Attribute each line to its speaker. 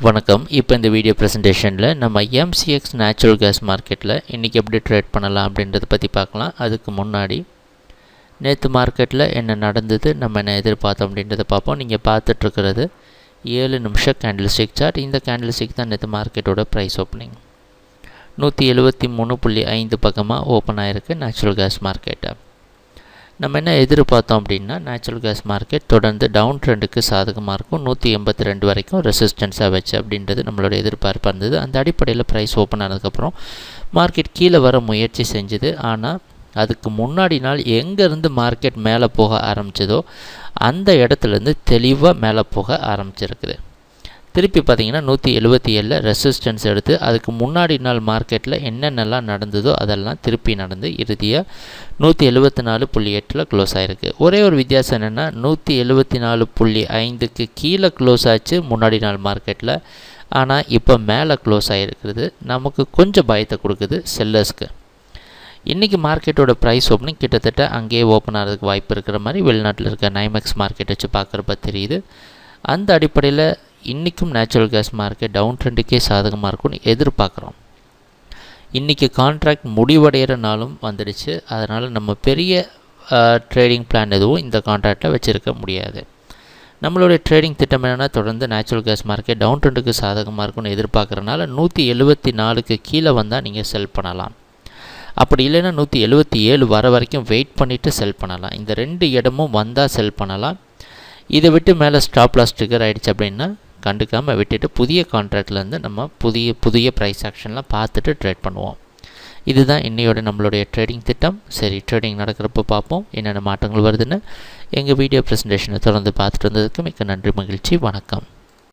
Speaker 1: வணக்கம். இப்போ இந்த வீடியோ ப்ரெசன்டேஷனில் நம்ம எம்சிஎக்ஸ் நேச்சுரல் கேஸ் மார்க்கெட்டில் இன்றைக்கி எப்படி ட்ரேட் பண்ணலாம் அப்படின்றத பற்றி பார்க்கலாம். அதுக்கு முன்னாடி நேற்று மார்க்கெட்டில் என்ன நடந்தது, நம்ம என்ன எதிர்பார்த்தோம் அப்படின்றத பார்ப்போம். நீங்கள் பார்த்துட்ருக்கிறது 7 நிமிஷம் கேண்டில் ஸ்டிக் சார்ட். இந்த கேண்டில் ஸ்டிக் தான் நேற்று மார்க்கெட்டோட ப்ரைஸ் ஓப்பனிங் 173.5 பக்கமாக ஓப்பன் ஆகிருக்கு நேச்சுரல் கேஸ் மார்க்கெட்டை. நம்ம என்ன எதிர்பார்த்தோம் அப்படின்னா, நேச்சுரல் கேஸ் மார்க்கெட் தொடர்ந்து டவுன் ட்ரெண்டுக்கு சாதகமாக இருக்கும், 182 வரைக்கும் ரெசிஸ்டன்ஸாக வச்சு அப்படின்றது நம்மளோட எதிர்பார்ப்பாக இருந்தது. அந்த அடிப்படையில் ப்ரைஸ் ஓப்பன் ஆனதுக்கப்புறம் மார்க்கெட் கீழே வர முயற்சி செஞ்சுது. ஆனால் அதுக்கு முன்னாடி நாள் எங்கேருந்து மார்க்கெட் மேலே போக ஆரம்பிச்சதோ அந்த இடத்துலேருந்து தெளிவாக மேலே போக ஆரம்பிச்சிருக்குது. திருப்பி பார்த்திங்கன்னா 177 ரெசிஸ்டன்ஸ் எடுத்து அதுக்கு முன்னாடி நாள் மார்க்கெட்டில் என்னென்னலாம் நடந்ததோ அதெல்லாம் திருப்பி நடந்து இறுதியாக 174.8 க்ளோஸ் ஆகிருக்கு. ஒரே ஒரு வித்தியாசம் என்னென்னா, 174.5க்கு கீழே க்ளோஸ் ஆச்சு முன்னாடி நாள் மார்க்கெட்டில். ஆனால் இப்போ மேலே க்ளோஸ் ஆகிருக்கிறது நமக்கு கொஞ்சம் பயத்தை கொடுக்குது செல்லர்ஸ்க்கு. இன்றைக்கி மார்க்கெட்டோட ப்ரைஸ் ஓப்பனிங் கிட்டத்தட்ட அங்கேயே ஓப்பன் ஆகிறதுக்கு வாய்ப்பு இருக்கிற மாதிரி வெளிநாட்டில் இருக்க நைமெக்ஸ் மார்க்கெட் வச்சு பார்க்குறப்ப தெரியுது. அந்த அடிப்படையில் இன்றைக்கும் நேச்சுரல் கேஸ் மார்க்கெட் டவுன் ட்ரெண்டுக்கே சாதகமாக இருக்கும்னு எதிர்பார்க்குறோம். இன்றைக்கி கான்ட்ராக்ட் முடிவடைகிற நாளும் வந்துடுச்சு. அதனால் நம்ம பெரிய ட்ரேடிங் பிளான் எதுவும் இந்த கான்ட்ராக்டில் வச்சுருக்க முடியாது. நம்மளுடைய ட்ரேடிங் திட்டம் என்னென்னா, தொடர்ந்து நேச்சுரல் கேஸ் மார்க்கெட் டவுன் ட்ரெண்டுக்கு சாதகமாக இருக்கும்னு எதிர்பார்க்குறனால 174க்கு கீழே வந்தால் நீங்கள் செல் பண்ணலாம். அப்படி இல்லைன்னா 177 வர வரைக்கும் வெயிட் பண்ணிவிட்டு செல் பண்ணலாம். இந்த 2 இடமும் வந்தால் செல் பண்ணலாம். இதை விட்டு மேலே ஸ்டாப் லாஸ் ட்ரிகர் ஆகிடுச்சு அப்படின்னா கண்டுக்காமல் விட்டுட்டு புதிய கான்ட்ராக்ட்லேருந்து நம்ம புதிய ப்ரைஸ் ஆக்ஷன்லாம் பார்த்துட்டு ட்ரேட் பண்ணுவோம். இதுதான் இன்னையோட நம்மளுடைய ட்ரேடிங் திட்டம். சரி, ட்ரேடிங் நடக்கிறப்ப பார்ப்போம் என்னென்ன மாற்றங்கள் வருதுன்னு. எங்கள் வீடியோ ப்ரெசன்டேஷனை தொடர்ந்து பார்த்துட்டு வந்ததுக்கு மிக்க நன்றி, மகிழ்ச்சி, வணக்கம்.